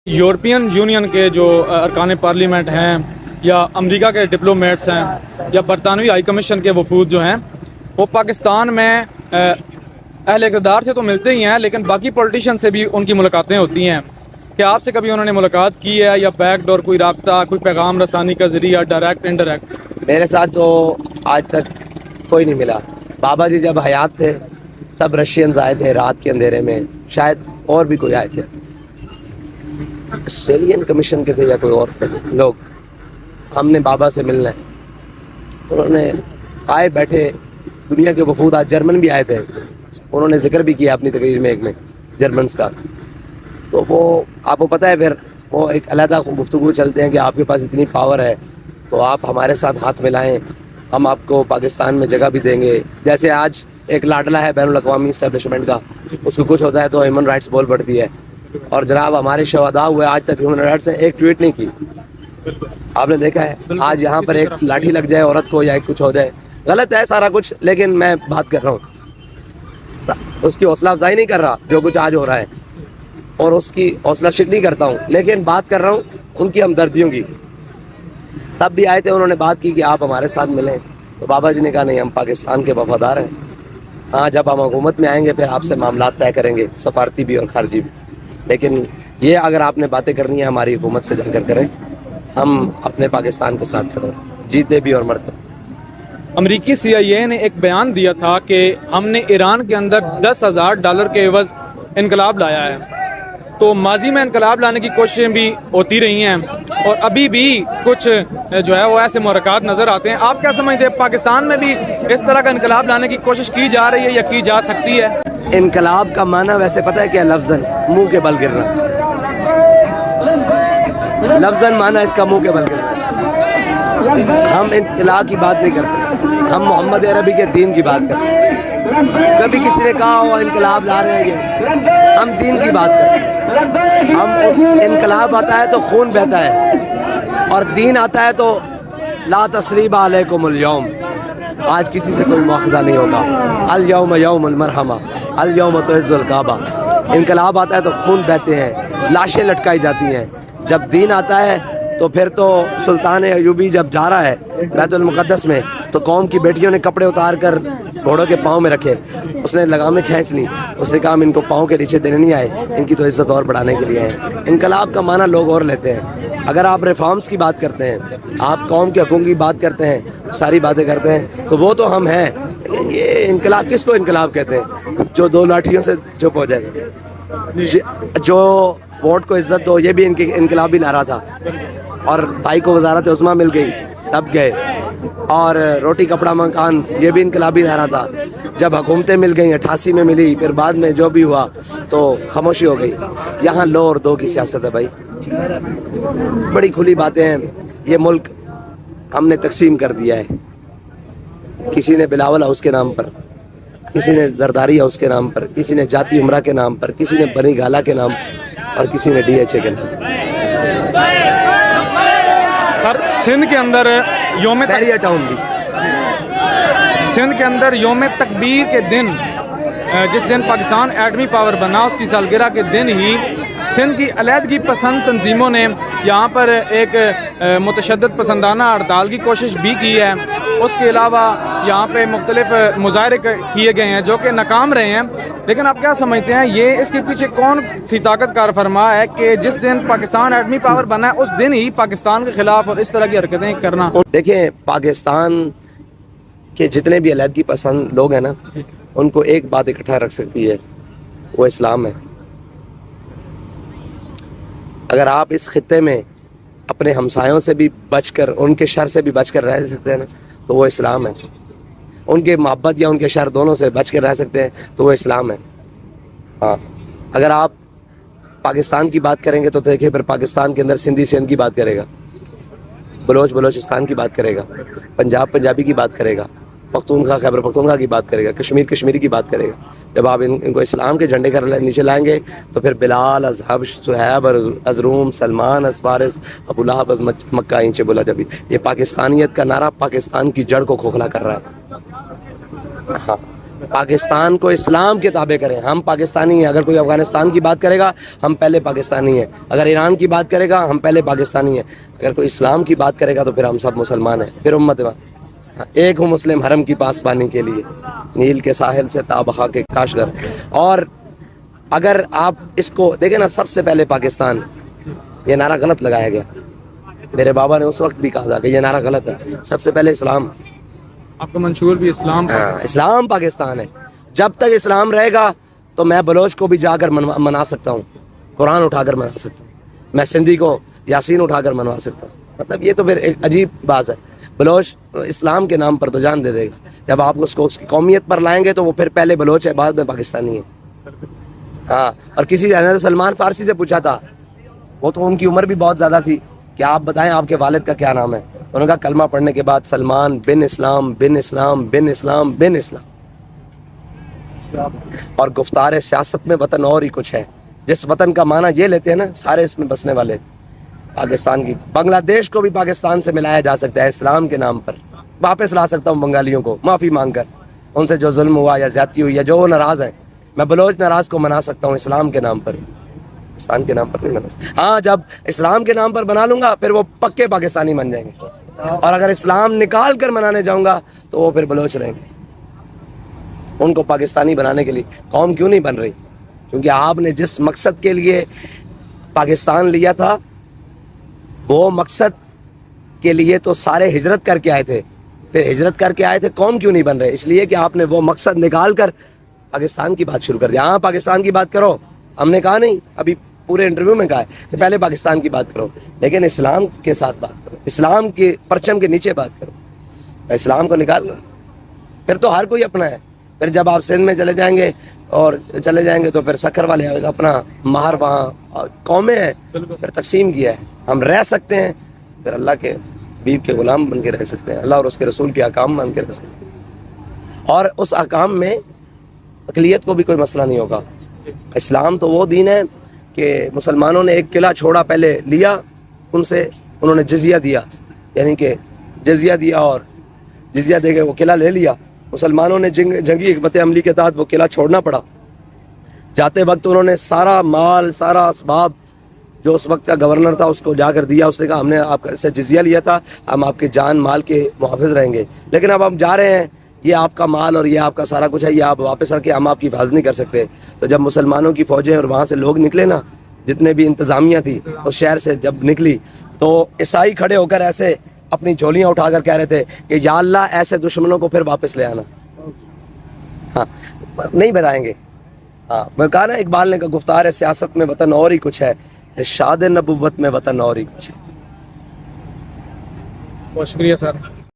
European union کے جو ارکان پارلیمنٹ ہیں یا امریکہ کے ڈپلومیٹس ہیں یا برطانوی ہائی کمیشن کے وفود جو ہیں وہ پاکستان میں اہل اقتدار سے تو ملتے ہی ہیں، لیکن باقی پولیٹیشین سے بھی ان کی ملاقاتیں ہوتی ہیں۔ کیا آپ سے کبھی انہوں نے ملاقات کی ہے یا بیک ڈور کوئی رابطہ، کوئی پیغام رسانی کا ذریعہ، ڈائریکٹ انڈائریکٹ؟ میرے ساتھ تو آج تک کوئی نہیں ملا۔ بابا جی جب حیات تھے تب رشینز آئے تھے رات کے اندھیرے میں، شاید اور بھی کوئی آئے تھے، آسٹریلین کمیشن کے تھے یا کوئی اور تھے لوگ۔ ہم نے بابا سے ملنا ہے، انہوں نے آئے بیٹھے۔ دنیا کے وفود آج جرمن بھی آئے تھے، انہوں نے ذکر بھی کیا اپنی تقریر میں ایک میں جرمنس کا۔ تو وہ آپ کو پتہ ہے پھر وہ ایک علیحدہ گفتگو چلتے ہیں کہ آپ کے پاس اتنی پاور ہے تو آپ ہمارے ساتھ ہاتھ ملائیں، ہم آپ کو پاکستان میں جگہ بھی دیں گے۔ جیسے آج ایک لاڈلا ہے بین الاقوامی اسٹیبلشمنٹ کا، اس کو کچھ ہوتا ہے تو ہیومن رائٹس بول پڑتی ہے، اور جناب ہمارے شہداء ہوئے آج تک ہیومن رائٹس نے ایک ٹویٹ نہیں کی۔ آپ نے دیکھا ہے آج یہاں پر ایک لاٹھی لگ جائے عورت کو یا کچھ ہو جائے، غلط ہے سارا کچھ، لیکن میں بات کر رہا ہوں اس کی حوصلہ افزائی نہیں کر رہا جو کچھ آج ہو رہا ہے، اور اس کی حوصلہ شک نہیں کرتا ہوں، لیکن بات کر رہا ہوں ان کی ہمدردیوں کی۔ تب بھی آئے تھے، انہوں نے بات کی کہ آپ ہمارے ساتھ ملیں، تو بابا جی نے کہا نہیں، ہم پاکستان کے وفادار ہیں، ہاں جب ہم حکومت میں آئیں گے پھر آپ سے معاملات طے کریں گے، سفارتی بھی اور خارجی بھی۔ لیکن یہ اگر آپ نے باتیں کرنی ہے ہماری حکومت سے جا کر کریں، ہم اپنے پاکستان کے ساتھ کھڑے ہیں، جیتے بھی اور مرتے۔ امریکی CIA نے ایک بیان دیا تھا کہ ہم نے ایران کے اندر $10,000 کے عوض انقلاب لایا ہے۔ تو ماضی میں انقلاب لانے کی کوششیں بھی ہوتی رہی ہیں اور ابھی بھی کچھ جو ہے وہ ایسے محرکات نظر آتے ہیں۔ آپ کیا سمجھتے ہیں پاکستان میں بھی اس طرح کا انقلاب لانے کی کوشش کی جا رہی ہے یا کی جا سکتی ہے؟ انقلاب کا معنی ویسے پتہ ہے کیا؟ لفظاً منہ کے بل گرنا، لفظاً معنی اس کا منہ کے بل گرنا۔ ہم انقلاب کی بات نہیں کرتے، ہم محمد عربی کے دین کی بات کرتے ہیں۔ کبھی کسی نے کہا ہو انقلاب لا رہے ہیں یہ، ہم دین کی بات کرتے ہیں۔ ہم اس انقلاب آتا ہے تو خون بہتا ہے، اور دین آتا ہے تو لا تثریب علیکم اليوم، آج کسی سے کوئی مواخذہ نہیں ہوگا، الیوم یوم المرحمہ، الیوم تعز الکعبہ۔ انقلاب آتا ہے تو خون بہتے ہیں، لاشیں لٹکائی جاتی ہیں۔ جب دین آتا ہے تو پھر تو سلطان ایوبی جب جا رہا ہے بیت المقدس میں تو قوم کی بیٹیوں نے کپڑے اتار کر گھوڑوں کے پاؤں میں رکھے، اس نے لگامیں کھینچ لی، اس نے کہا ہم ان کو پاؤں کے نیچے دینے نہیں آئے، ان کی تو عزت اور بڑھانے کے لیے ہیں۔ انقلاب کا معنی لوگ اور لیتے ہیں۔ اگر آپ ریفارمز کی بات کرتے ہیں، آپ قوم کے حقوق کی بات کرتے ہیں، ساری باتیں کرتے ہیں تو وہ تو ہم ہیں۔ یہ انقلاب کس کو انقلاب کہتے ہیں؟ جو دو لاٹھیوں سے چپ ہو جائے، جو ووٹ کو عزت دو، یہ بھی ان کی انقلابی نعرہ تھا۔ اور بھائی کو وزارت عظمیٰ مل گئی تب گئے، اور روٹی کپڑا مکان، یہ بھی انقلابی نعرہ تھا۔ جب حکومتیں مل گئیں 88 میں ملی، پھر بعد میں جو بھی ہوا تو خاموشی ہو گئی۔ یہاں لو اور دو کی سیاست ہے بھائی، بڑی کھلی باتیں ہیں۔ یہ ملک ہم نے تقسیم کر دیا ہے، کسی نے بلاول ہاؤس کے نام پر، کسی نے زرداری ہاؤس کے نام پر، کسی نے جاتی عمرہ کے نام پر، کسی نے بنی گالا کے نام پر، اور کسی نے DHA کے نام پر۔ سر سندھ کے اندر بیریا ٹاؤن بھی، سندھ کے اندر یوم تکبیر کے دن، جس دن پاکستان ایٹمی پاور بنا، اس کی سالگرہ کے دن ہی سندھ کی علیحدگی پسند تنظیموں نے یہاں پر ایک متشدد پسندانہ ہڑتال کی کوشش بھی کی ہے۔ اس کے علاوہ یہاں پہ مختلف مظاہرے کیے گئے ہیں جو کہ ناکام رہے ہیں۔ لیکن آپ کیا سمجھتے ہیں یہ اس کے پیچھے کون سی طاقت کار فرما ہے کہ جس دن پاکستان ایٹمی پاور بنا ہے اس دن ہی پاکستان کے خلاف اور اس طرح کی حرکتیں کرنا؟ دیکھیں پاکستان کے جتنے بھی علیحدگی پسند لوگ ہیں نا، ان کو ایک بات اکٹھا رکھ سکتی ہے، وہ اسلام ہے۔ اگر آپ اس خطے میں اپنے ہمسایوں سے بھی بچ کر، ان کے شر سے بھی بچ کر رہ سکتے ہیں نا، تو وہ اسلام ہے۔ ان کے محبت یا ان کے شر دونوں سے بچ کر رہ سکتے ہیں تو وہ اسلام ہے۔ ہاں، اگر آپ پاکستان کی بات کریں گے تو دیکھیں پھر پاکستان کے اندر سندھی سندھ کی بات کرے گا، بلوچ بلوچستان کی بات کرے گا، پنجاب پنجابی کی بات کرے گا، پختونخوا خیبر پختونخوا کی بات کرے گا، کشمیر کشمیری کی بات کرے گا۔ جب آپ ان کو اسلام کے جھنڈے کر نیچے لائیں گے تو پھر بلال از حبش، صہیب از روم، سلمان از فارس، ابو لہب از مکہ اینچے بولا جبھی، یہ پاکستانیت کا نعرہ پاکستان کی جڑ کو کھوکھلا کر رہا ہے۔ ہاں، پاکستان کو اسلام کے تابع کریں. ہم پاکستانی ہیں. اگر کوئی افغانستان کی بات کرے گا ہم پہلے پاکستانی ہیں. اگر ایران کی بات کرے گا ہم پہلے پاکستانی ہیں. اگر کوئی اسلام کی بات کرے گا تو پھر ہم سب مسلمان ہیں. پھر امت ایک ہوں مسلم حرم کی پاسبانی کے لیے نیل کے ساحل سے تابخا کے کاشگر. اور اگر آپ اس کو دیکھیں نا, سب سے پہلے پاکستان, یہ نعرہ غلط لگایا گیا. میرے بابا نے اس وقت بھی کہا تھا کہ یہ نعرہ غلط ہے. سب سے پہلے اسلام. آپ کا منشور بھی اسلام. اسلام پاکستان ہے. جب تک اسلام رہے گا تو میں بلوچ کو بھی جا کر منا سکتا ہوں, قرآن اٹھا کر منا سکتا ہوں. میں سندھی کو یاسین اٹھا کر منوا سکتا ہوں. مطلب یہ تو پھر ایک عجیب بات ہے. بلوچ اسلام کے نام پر تو جان دے دے گا. جب آپ اس کو اس کی قومیت پر لائیں گے تو وہ پھر پہلے بلوچ ہے بعد میں پاکستانی ہے. ہاں, اور کسی حضرت سلمان فارسی سے پوچھا تھا, وہ تو ان کی عمر بھی بہت زیادہ تھی, کہ آپ بتائیں آپ کے والد کا کیا نام ہے. تو انہوں نے کہا کلمہ پڑھنے کے بعد سلمان بن اسلام بن اسلام بن اسلام بن اسلام. اور گفتار سیاست میں وطن اور ہی کچھ ہے. جس وطن کا معنی یہ لیتے ہیں نا سارے اس میں بسنے والے, پاکستان کی, بنگلہ دیش کو بھی پاکستان سے ملایا جا سکتا ہے اسلام کے نام پر. واپس لا سکتا ہوں بنگالیوں کو معافی مانگ کر, ان سے جو ظلم ہوا یا زیادتی ہوئی یا جو وہ ناراض ہیں. میں بلوچ ناراض کو منا سکتا ہوں اسلام کے نام پر, پاکستان کے نام پر نہیں منا سکتا. ہاں, جب اسلام کے نام پر بنا لوں گا پھر وہ پکے پاکستانی بن جائیں گے. اور اگر اسلام نکال کر منانے جاؤں گا تو وہ پھر بلوچ رہیں گے. ان کو پاکستانی بنانے کے لیے قوم کیوں نہیں بن رہی؟ کیونکہ آپ نے جس مقصد کے لیے پاکستان لیا تھا وہ مقصد کے لیے تو سارے ہجرت کر کے آئے تھے. پھر ہجرت کر کے آئے تھے, قوم کیوں نہیں بن رہے؟ اس لیے کہ آپ نے وہ مقصد نکال کر پاکستان کی بات شروع کر دیا. ہاں پاکستان کی بات کرو, ہم نے کہا نہیں, ابھی پورے انٹرویو میں کہا ہے کہ پہلے پاکستان کی بات کرو, لیکن اسلام کے ساتھ بات کرو, اسلام کے پرچم کے نیچے بات کرو. اسلام کو نکال لو پھر تو ہر کوئی اپنا ہے. پھر جب آپ سندھ میں چلے جائیں گے تو پھر سکھر والے اپنا مہر وہاں قومیں ہیں, پھر تقسیم کیا ہے. ہم رہ سکتے ہیں, پھر اللہ کے حبیب کے غلام بن کے رہ سکتے ہیں, اللہ اور اس کے رسول کے احکام مان کے رہ سکتے ہیں, اور اس احکام میں اقلیت کو بھی کوئی مسئلہ نہیں ہوگا. اسلام تو وہ دین ہے کہ مسلمانوں نے ایک قلعہ چھوڑا, پہلے لیا ان سے, انہوں نے جزیہ دیا, یعنی کہ جزیہ دیا اور جزیہ دے کے وہ قلعہ لے لیا. مسلمانوں نے جنگی حکمت عملی کے تحت وہ قلعہ چھوڑنا پڑا. جاتے وقت انہوں نے سارا مال, سارا اسباب جو اس وقت کا گورنر تھا اس کو جا کر دیا. اس نے کہا ہم نے آپ سے جزیہ لیا تھا, ہم آپ کے جان مال کے محافظ رہیں گے, لیکن اب ہم جا رہے ہیں, یہ آپ کا مال اور یہ آپ کا سارا کچھ ہے, یہ آپ واپس رکھیں, ہم آپ کی حفاظت نہیں کر سکتے. تو جب مسلمانوں کی فوجیں اور وہاں سے لوگ نکلے نا, جتنے بھی انتظامیہ تھی اس شہر سے جب نکلی, تو عیسائی کھڑے ہو کر ایسے اپنی جھولیاں اٹھا کر کہہ رہے تھے کہ یا اللہ ایسے دشمنوں کو پھر واپس لے آنا. ہاں, نہیں بتائیں گے. ہاں, میں کہا نا اقبال نے کہا گفتار سیاست میں وطن اور ہی کچھ ہے, ارشاد نبوت میں وطن اور ہی کچھ ہے. بہت شکریہ سر.